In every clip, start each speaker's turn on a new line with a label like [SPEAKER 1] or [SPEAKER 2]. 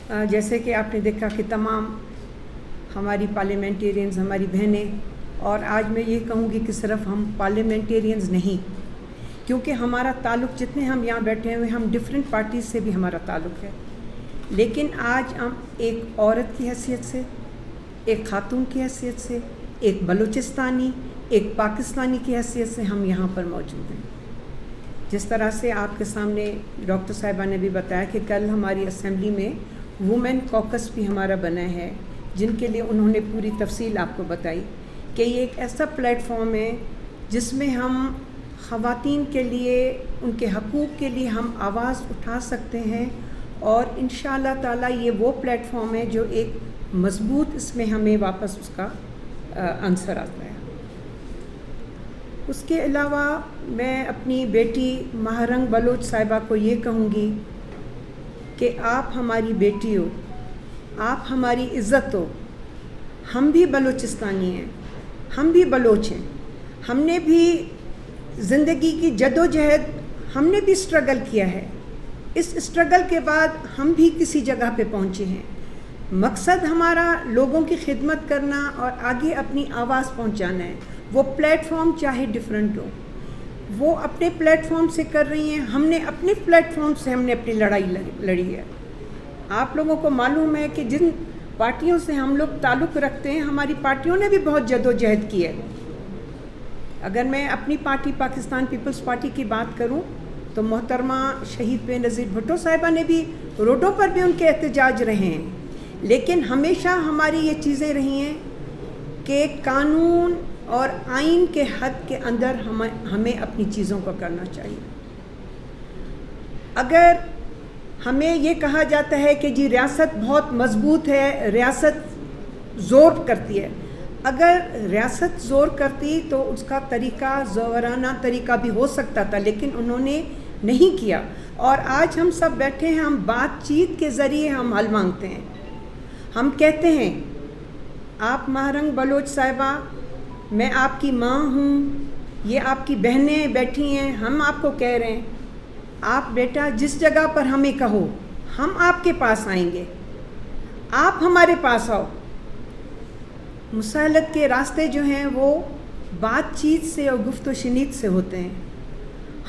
[SPEAKER 1] जैसे कि आपने देखा कि तमाम हमारी पार्लियामेंटेरियंस, हमारी बहनें, और आज मैं ये कहूँगी कि सिर्फ हम पार्लियामेंटेरियंस नहीं, क्योंकि हमारा ताल्लुक़, जितने हम यहाँ बैठे हुए, हम डिफरेंट पार्टीज़ से भी हमारा ताल्लुक़ है, लेकिन आज हम एक औरत की हैसियत से, एक खातून की हैसियत से, एक बलूचिस्तानी, एक पाकिस्तानी की हैसियत से हम यहाँ पर मौजूद हैं। जिस तरह से आपके सामने डॉक्टर साहिबा ने भी बताया कि कल हमारी असेंबली में वुमेन कॉकस भी हमारा बना है, जिनके लिए उन्होंने पूरी तफसील आपको बताई कि ये एक ऐसा प्लेटफॉर्म है जिसमें हम ख़वातीन के लिए, उनके हकूक़ के लिए हम आवाज़ उठा सकते हैं, और इंशाअल्लाह ताला ये वो प्लेटफॉर्म है जो एक मज़बूत, इसमें हमें वापस उसका आंसर आता है। उसके अलावा मैं अपनी बेटी महारंग बलोच साहिबा को ये कहूँगी कि आप हमारी बेटी हो, आप हमारी इज़्ज़त हो। हम भी बलूचिस्तानी हैं, हम भी बलोच हैं, हमने भी ज़िंदगी की जदोजहद, हमने भी स्ट्रगल किया है। इस स्ट्रगल के बाद हम भी किसी जगह पे पहुँचे हैं। मकसद हमारा लोगों की खिदमत करना और आगे अपनी आवाज़ पहुँचाना है। वो प्लेटफॉर्म चाहे डिफरेंट हो, वो अपने प्लेटफॉर्म से कर रही हैं, हमने अपने प्लेटफॉर्म से हमने अपनी लड़ाई लड़ी है। आप लोगों को मालूम है कि जिन पार्टियों से हम लोग ताल्लुक़ रखते हैं, हमारी पार्टियों ने भी बहुत जदोजहद की है। अगर मैं अपनी पार्टी पाकिस्तान पीपल्स पार्टी की बात करूं तो मोहतरमा शहीद बेनज़ीर भुट्टो साहिबा ने भी, रोडों पर भी उनके एहतजाज रहे हैं, लेकिन हमेशा हमारी ये चीज़ें रही हैं कि कानून और आइन के हद के अंदर हमें अपनी चीज़ों को करना चाहिए। अगर हमें ये कहा जाता है कि जी रियासत बहुत मज़बूत है, रियासत ज़ोर करती है, अगर रियासत ज़ोर करती तो उसका तरीक़ा ज़ोराना तरीक़ा भी हो सकता था, लेकिन उन्होंने नहीं किया। और आज हम सब बैठे हैं, हम बातचीत के ज़रिए हम हल मांगते हैं। हम कहते हैं, आप महारंग बलोच साहिबा, मैं आपकी माँ हूँ, ये आपकी बहनें बैठी हैं, हम आपको कह रहे हैं, आप बेटा जिस जगह पर हमें कहो, हम आपके पास आएंगे, आप हमारे पास आओ। मुसालत के रास्ते जो हैं वो बातचीत से और गुफ्त शनीद से होते हैं।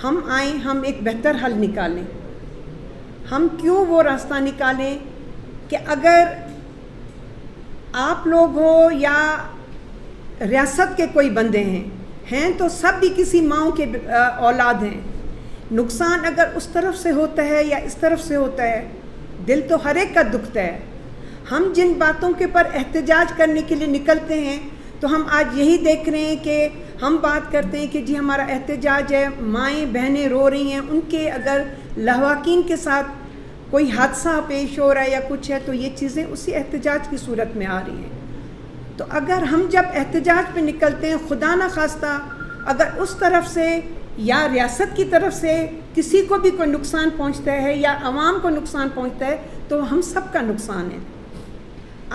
[SPEAKER 1] हम आएँ, हम एक बेहतर हल निकालें। हम क्यों वो रास्ता निकालें कि अगर आप लोग हो या रियासत के कोई बंदे हैं तो सब भी किसी माँ के औलाद हैं। नुकसान अगर उस तरफ से होता है या इस तरफ से होता है, दिल तो हर एक का दुखता है। हम जिन बातों के पर एहतजाज करने के लिए निकलते हैं, तो हम आज यही देख रहे हैं कि हम बात करते हैं कि जी हमारा एहतजाज है, माएँ बहनें रो रही हैं, उनके अगर लहवाकीन के साथ कोई हादसा पेश हो रहा है या कुछ है, तो ये चीज़ें उसी एहतजाज की सूरत में आ रही हैं। तो अगर हम जब एहतजाज पे निकलते हैं, खुदा न खास्ता अगर उस तरफ से या रियासत की तरफ से किसी को भी कोई नुकसान पहुंचता है या आवाम को नुकसान पहुंचता है, तो हम सब का नुकसान है।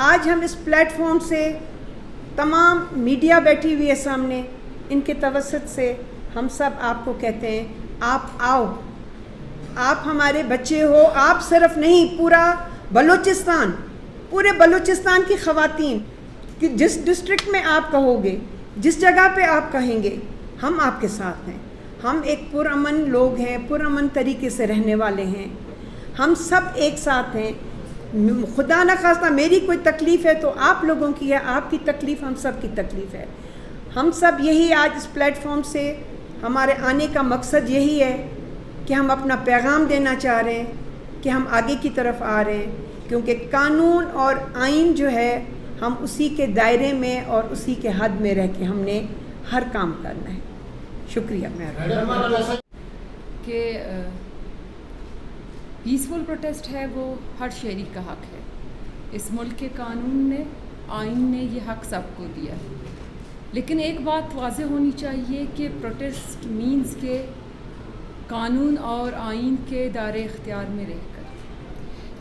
[SPEAKER 1] आज हम इस प्लेटफॉर्म से, तमाम मीडिया बैठी हुई है सामने, इनके तवस्सुत से हम सब आपको कहते हैं, आप आओ, आप हमारे बच्चे हो। आप सिर्फ नहीं, पूरा बलूचिस्तान, पूरे बलूचिस्तान की ख़वातीन कि जिस डिस्ट्रिक्ट में आप कहोगे, जिस जगह पे आप कहेंगे, हम आपके साथ हैं। हम एक पुरअमन लोग हैं, पुरअमन तरीके से रहने वाले हैं, हम सब एक साथ हैं। खुदा न खास्ता मेरी कोई तकलीफ़ है तो आप लोगों की है, आपकी तकलीफ़ हम सब की तकलीफ़ है। हम सब यही आज इस प्लेटफॉर्म से हमारे आने का मकसद यही है कि हम अपना पैगाम देना चाह रहे हैं कि हम आगे की तरफ आ रहे हैं, क्योंकि कानून और आइन जो है, हम उसी के दायरे में और उसी के हद में रह के हमने हर काम करना है। शुक्रिया।
[SPEAKER 2] कि पीसफुल प्रोटेस्ट है वो हर शहरी का हक है। इस मुल्क के कानून ने, आइन ने ये हक सबको दिया है, लेकिन एक बात वाज़ेह होनी चाहिए कि प्रोटेस्ट मीन्स के कानून और आइन के दायरे इख्तियार में रहकर,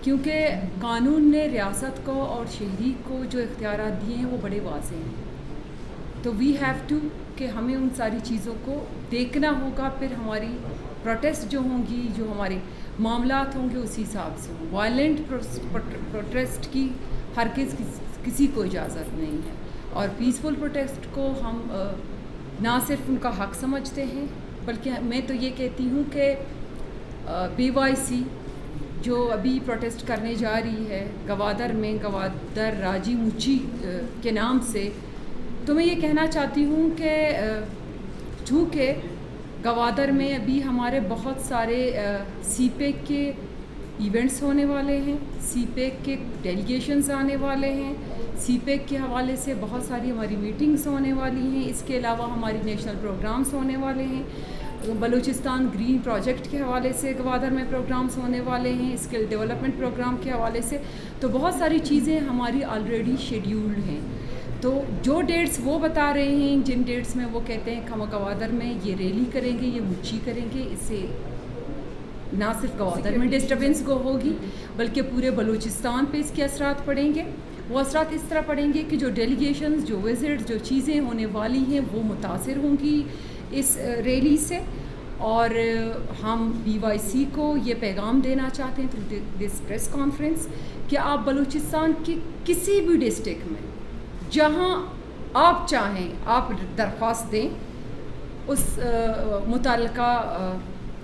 [SPEAKER 2] क्योंकि कानून ने रियासत को और शहरी को जो इख्तियारात दिए हैं वो बड़े वाज़ेह हैं। तो वी हैव टू कि हमें उन सारी चीज़ों को देखना होगा। फिर हमारी प्रोटेस्ट जो होंगी, जो हमारे मामलात होंगे उसी हिसाब से हों। वायलेंट प्रोटेस्ट की हरगिज़ किसी को इजाज़त नहीं है, और पीसफुल प्रोटेस्ट को हम ना सिर्फ उनका हक समझते हैं, बल्कि मैं तो ये कहती हूँ कि BYC जो अभी प्रोटेस्ट करने जा रही है गवादर में, गवादर राजी मुची के नाम से, तो मैं ये कहना चाहती हूँ कि चूँकि गवादर में अभी हमारे बहुत सारे CPEC के इवेंट्स होने वाले हैं, CPEC के डेलीगेशंस आने वाले हैं, CPEC के हवाले से बहुत सारी हमारी मीटिंग्स होने वाली हैं, इसके अलावा हमारी नेशनल प्रोग्राम्स होने वाले हैं, बलूचिस्तान ग्रीन प्रोजेक्ट के हवाले से गवादर में प्रोग्राम्स होने वाले हैं, स्किल डेवलपमेंट प्रोग्राम के हवाले से, तो बहुत सारी चीज़ें हमारी ऑलरेडी शेड्यूल्ड हैं। तो जो डेट्स वो बता रहे हैं, जिन डेट्स में वो कहते हैं हम गवादर में ये रैली करेंगे, ये मुच्ची करेंगे, इससे ना सिर्फ गवादर में डिस्टर्बेंस को होगी बल्कि पूरे बलूचिस्तान पे इसके असरात पड़ेंगे। वो असरात इस तरह पड़ेंगे कि जो डेलीगेशंस, जो विजिट्स, जो चीज़ें होने वाली हैं वो मुतासिर होंगी इस रैली से, और हम BYC को ये पैगाम देना चाहते हैं थ्रू दिस प्रेस कॉन्फ्रेंस कि आप बलूचिस्तान के किसी भी डिस्ट्रिक्ट में जहाँ आप चाहें आप दरख्वास्त दें, उस मुतल्लिका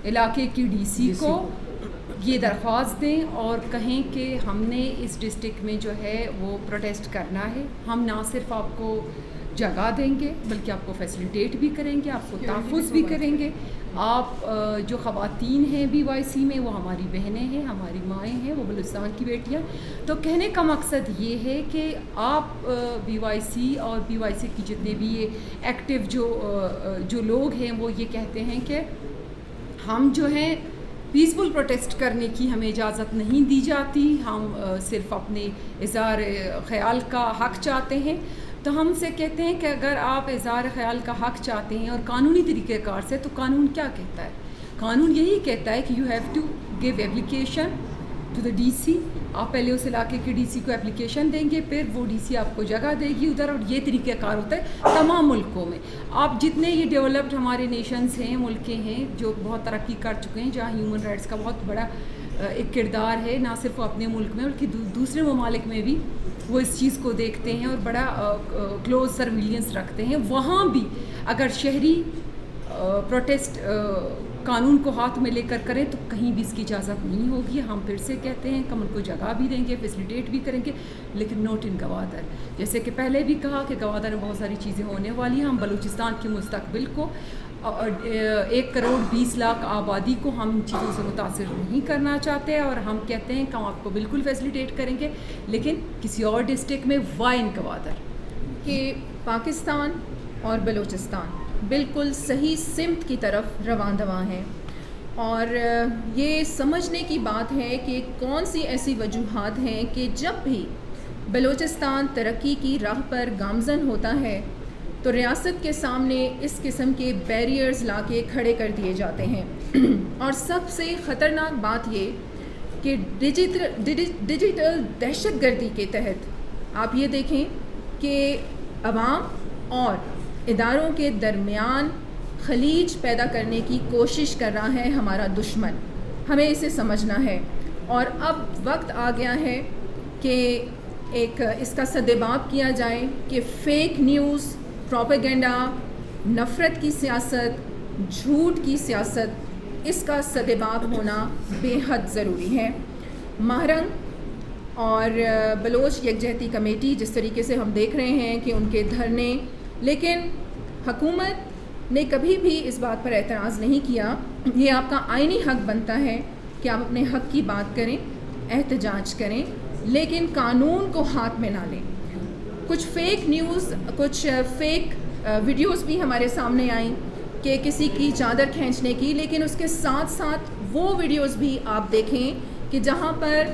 [SPEAKER 2] इलाके की DC को ये दरख्वास्त दें और कहें कि हमने इस डिस्ट्रिक्ट में जो है वो प्रोटेस्ट करना है। हम ना सिर्फ आपको जगह देंगे बल्कि आपको फैसिलिटेट भी करेंगे, आपको तहफ़्फ़ुज़ भी करेंगे। आप जो ख़वातीन हैं BYC में वो हमारी बहनें हैं, हमारी माएँ हैं, वो बलूचिस्तान की बेटियाँ। तो कहने का मकसद ये है कि आप BYC और BYC की जितने भी ये एक्टिव जो लोग हैं वो ये कहते हैं कि हम जो हैं पीसफुल प्रोटेस्ट करने की हमें इजाज़त नहीं दी जाती, हम सिर्फ अपने इज़हार ख़याल का हक़ चाहते हैं। तो हमसे कहते हैं कि अगर आप इज़हार ख़याल का हक़ चाहते हैं और कानूनी तरीक़ेकार से, तो कानून क्या कहता है? कानून यही कहता है कि you have to give application to the DC। आप पहले उस इलाके के DC को एप्लीकेशन देंगे, फिर वो DC आपको जगह देगी उधर, और ये तरीक़ेकार होता है तमाम मुल्कों में। आप जितने ये डेवलप्ड हमारे नेशंस हैं, मुल्क हैं जो बहुत तरक्की कर चुके हैं, जहाँ ह्यूमन राइट्स का बहुत बड़ा एक किरदार है, ना सिर्फ अपने मुल्क में बल्कि दूसरे ममालिक में भी वो इस चीज़ को देखते हैं और बड़ा क्लोज सर्विलियंस रखते हैं। वहाँ भी अगर शहरी प्रोटेस्ट कानून को हाथ में लेकर करें तो कहीं भी इसकी इजाज़त नहीं होगी। हम फिर से कहते हैं कि हम उनको जगह भी देंगे, फैसिलिटेट भी करेंगे, लेकिन नोट इन गवादर। जैसे कि पहले भी कहा कि गवादर में बहुत सारी चीज़ें होने वाली हैं। हम बलूचिस्तान के मुस्तकबिल को 1,20,00,000 आबादी को हम इन चीज़ों से मुतासिर नहीं करना चाहते, और हम कहते हैं कि हम आपको बिल्कुल फैसिलिटेट करेंगे, लेकिन किसी और डिस्ट्रिक्ट में वाई इन गवादर।
[SPEAKER 3] कि पाकिस्तान और बलूचिस्तान बिल्कुल सही सिमत की तरफ रवां दवां हैं, और ये समझने की बात है कि कौन सी ऐसी वजूहात हैं कि जब भी बलूचिस्तान तरक्की की राह पर गामज़न होता है तो रियासत के सामने इस किस्म के बैरियर्स लाके खड़े कर दिए जाते हैं। और सबसे ख़तरनाक बात ये कि डिजिटल दहशतगर्दी के तहत आप ये देखें कि अवाम और इदारों के दरमियान खलीज पैदा करने की कोशिश कर रहा है हमारा दुश्मन। हमें इसे समझना है, और अब वक्त आ गया है कि एक इसका सद्देबाब किया जाए कि फ़ेक न्यूज़, प्रोपेगेंडा, नफ़रत की सियासत, झूठ की सियासत, इसका सद्देबाब होना बेहद ज़रूरी है। महरंग और बलोच यकजहती कमेटी जिस तरीके से हम देख रहे हैं कि उनके धरने, लेकिन हुकूमत ने कभी भी इस बात पर एतराज़ नहीं किया। ये आपका आईनी हक़ बनता है कि आप अपने हक़ की बात करें, एहतजाज करें, लेकिन कानून को हाथ में ना लें। कुछ फ़ेक न्यूज़, कुछ फ़ेक वीडियोस भी हमारे सामने आई कि किसी की चादर खींचने की, लेकिन उसके साथ साथ वो वीडियोस भी आप देखें कि जहाँ पर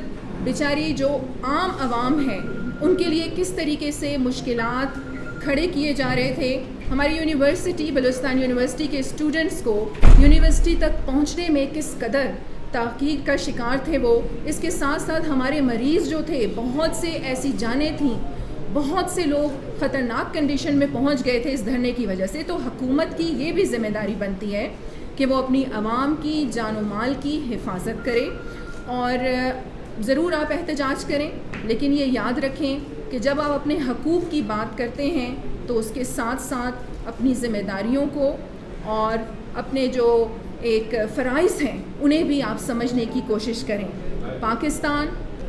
[SPEAKER 3] बेचारी जो आम आवाम है उनके लिए किस तरीके से मुश्किलात खड़े किए जा रहे थे। हमारी यूनिवर्सिटी, बलूचिस्तान यूनिवर्सिटी के स्टूडेंट्स को यूनिवर्सिटी तक पहुँचने में किस कदर ताक़ीद का शिकार थे वो। इसके साथ साथ हमारे मरीज़ जो थे, बहुत से ऐसी जानें थीं, बहुत से लोग ख़तरनाक कंडीशन में पहुंच गए थे इस धरने की वजह से। तो हुकूमत की ये भी ज़िम्मेदारी बनती है کہ وہ اپنی عوام کی جان و مال کی حفاظت کرے، اور ضرور آپ احتجاج کریں، لیکن یہ یاد رکھیں کہ جب آپ اپنے حقوق کی بات کرتے ہیں تو اس کے ساتھ ساتھ اپنی ذمہ داریوں کو اور اپنے جو ایک فرائض ہیں انہیں بھی آپ سمجھنے کی کوشش کریں۔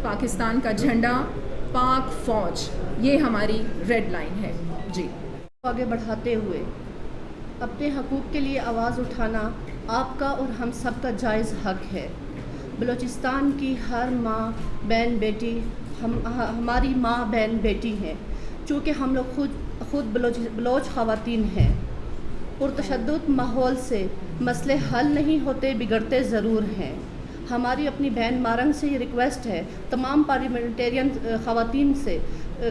[SPEAKER 3] پاکستان کا جھنڈا، پاک فوج، یہ ہماری ریڈ لائن ہے۔ جی،
[SPEAKER 4] آگے بڑھاتے ہوئے اپنے حقوق کے لیے آواز اٹھانا آپ کا اور ہم سب کا جائز حق ہے۔ بلوچستان کی ہر ماں بہن بیٹی ہماری ماں بہن بیٹی ہیں، چونکہ ہم لوگ خود بلوچ خواتین ہیں۔ پرتشدد ماحول سے مسئلے حل نہیں ہوتے، بگڑتے ضرور ہیں۔ ہماری اپنی بہن مارنگ سے یہ ریکویسٹ ہے، تمام پارلیمنٹیرین خواتین سے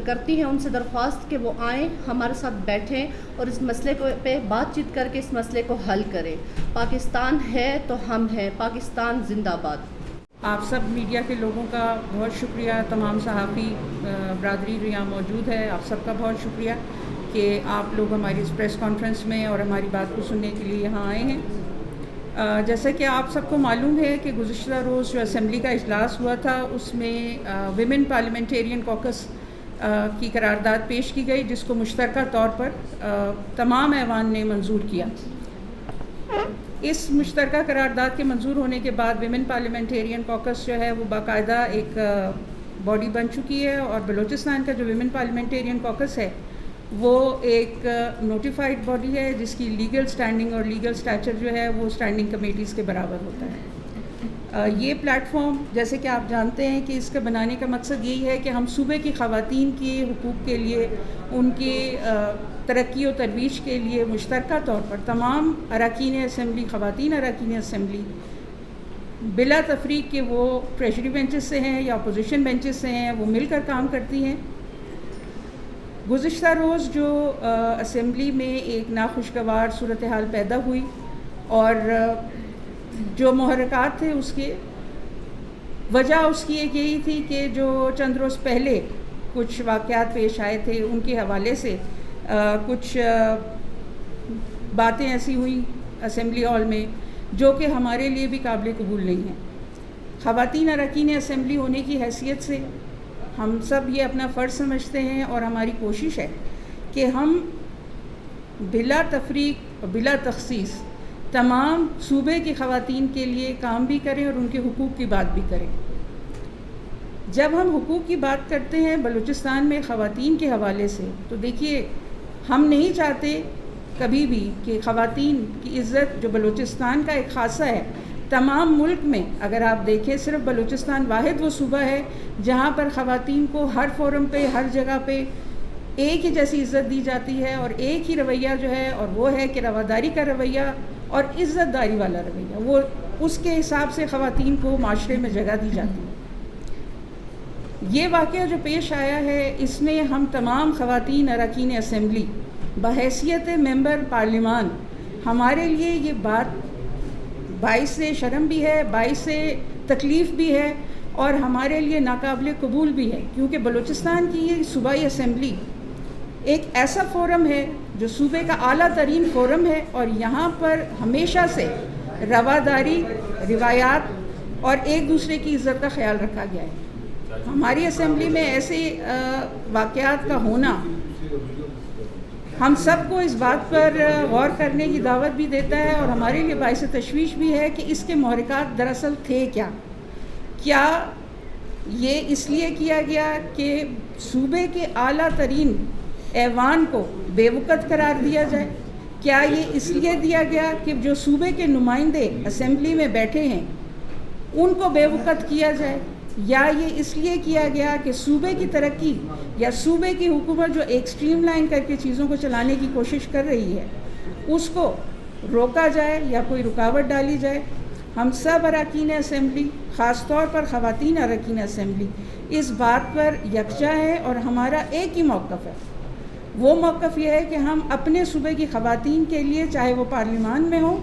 [SPEAKER 4] کرتی ہیں، ان سے درخواست کہ وہ آئیں، ہمارے ساتھ بیٹھیں اور اس مسئلے پہ بات چیت کر کے اس مسئلے کو حل کریں۔ پاکستان ہے تو ہم ہیں، پاکستان زندہ باد۔
[SPEAKER 5] آپ سب میڈیا کے لوگوں کا بہت شکریہ، تمام صحافی برادری جو یہاں موجود ہے، آپ سب کا بہت شکریہ کہ آپ لوگ ہماری اس پریس کانفرنس میں اور ہماری بات کو سننے کے لیے یہاں آئے ہیں۔ جیسا کہ آپ سب کو معلوم ہے کہ گزشتہ روز جو اسمبلی کا اجلاس ہوا تھا، اس میں ویمن پارلیمنٹیرین کوکس کی قرارداد پیش کی گئی، جس کو مشترکہ طور پر تمام ایوان نے منظور کیا۔ اس مشترکہ قرارداد کے منظور ہونے کے بعد ویمن پارلیمنٹیرین کوکس جو ہے وہ باقاعدہ ایک باڈی بن چکی ہے، اور بلوچستان کا جو ویمن پارلیمنٹیرین کوکس ہے وہ ایک نوٹیفائڈ باڈی ہے، جس کی لیگل سٹینڈنگ اور لیگل سٹیچر جو ہے وہ سٹینڈنگ کمیٹیز کے برابر ہوتا ہے۔ یہ پلیٹ فارم، جیسے کہ آپ جانتے ہیں کہ اس کا بنانے کا مقصد یہی ہے کہ ہم صوبے کی خواتین کے حقوق کے لیے، ان کی ترقی و ترویج کے لیے مشترکہ طور پر تمام اراکین اسمبلی، خواتین اراکین اسمبلی بلا تفریق کہ وہ ٹریجری بینچز سے ہیں یا اپوزیشن بینچز سے ہیں، وہ مل کر کام کرتی ہیں۔ گزشتہ روز جو اسمبلی میں ایک ناخوشگوار صورتحال پیدا ہوئی، اور جو محرکات تھے اس کے وجہ اس کی ایک یہی تھی کہ جو چند روز پہلے کچھ واقعات پیش آئے تھے، ان کے حوالے سے کچھ باتیں ایسی ہوئیں اسمبلی ہال میں جو کہ ہمارے لیے بھی قابل قبول نہیں ہیں۔ خواتین اراکین اسمبلی ہونے کی حیثیت سے ہم سب یہ اپنا فرض سمجھتے ہیں، اور ہماری کوشش ہے کہ ہم بلا تفریق اور بلا تخصیص تمام صوبے کی خواتین کے لیے کام بھی کریں اور ان کے حقوق کی بات بھی کریں۔ جب ہم حقوق کی بات کرتے ہیں بلوچستان میں خواتین کے حوالے سے، تو دیکھیے ہم نہیں چاہتے کبھی بھی کہ خواتین کی عزت جو بلوچستان کا ایک خاصہ ہے، تمام ملک میں اگر آپ دیکھیں صرف بلوچستان واحد وہ صوبہ ہے جہاں پر خواتین کو ہر فورم پہ، ہر جگہ پہ ایک ہی جیسی عزت دی جاتی ہے، اور ایک ہی رویہ جو ہے، اور وہ ہے کہ رواداری کا رویہ اور عزت داری والا رویہ، وہ اس کے حساب سے خواتین کو معاشرے میں جگہ دی جاتی ہے۔ یہ واقعہ جو پیش آیا ہے، اس میں ہم تمام خواتین اراکین اسمبلی بحیثیت ممبر پارلیمان، ہمارے لیے یہ بات باعث شرم بھی ہے، باعث تکلیف بھی ہے، اور ہمارے لیے ناقابل قبول بھی ہے، کیونکہ بلوچستان کی یہ صوبائی اسمبلی ایک ایسا فورم ہے جو صوبے کا اعلیٰ ترین فورم ہے، اور یہاں پر ہمیشہ سے رواداری، روایات اور ایک دوسرے کی عزت کا خیال رکھا گیا ہے۔ ہماری اسمبلی میں ایسے واقعات کا ہونا ہم سب کو اس بات پر غور کرنے کی دعوت بھی دیتا ہے، اور ہمارے لیے باعث تشویش بھی ہے کہ اس کے محرکات دراصل تھے کیا یہ اس لیے کیا گیا کہ صوبے کے اعلیٰ ترین ایوان کو بے وقت قرار دیا جائے؟ کیا یہ اس لیے دیا گیا کہ جو صوبے کے نمائندے اسمبلی میں بیٹھے ہیں ان کو بے وقت کیا جائے؟ یا یہ اس لیے کیا گیا کہ صوبے کی ترقی یا صوبے کی حکومت جو ایک سٹریم لائن کر کے چیزوں کو چلانے کی کوشش کر رہی ہے اس کو روکا جائے یا کوئی رکاوٹ ڈالی جائے؟ ہم سب اراکین اسمبلی، خاص طور پر خواتین اراکین اسمبلی، اس بات پر یکجا ہے، اور ہمارا ایک ہی موقف ہے۔ وہ موقف یہ ہے کہ ہم اپنے صوبے کی خواتین کے لیے، چاہے وہ پارلیمان میں ہوں،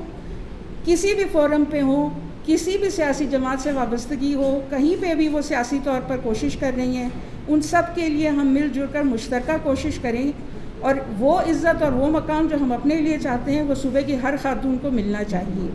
[SPEAKER 5] کسی بھی فورم پہ ہوں، کسی بھی سیاسی جماعت سے وابستگی ہو، کہیں پہ بھی وہ سیاسی طور پر کوشش کر رہی ہیں، ان سب کے لیے ہم مل جل کر مشترکہ کوشش کریں، اور وہ عزت اور وہ مقام جو ہم اپنے لیے چاہتے ہیں وہ صوبے کی ہر خاتون کو ملنا چاہیے۔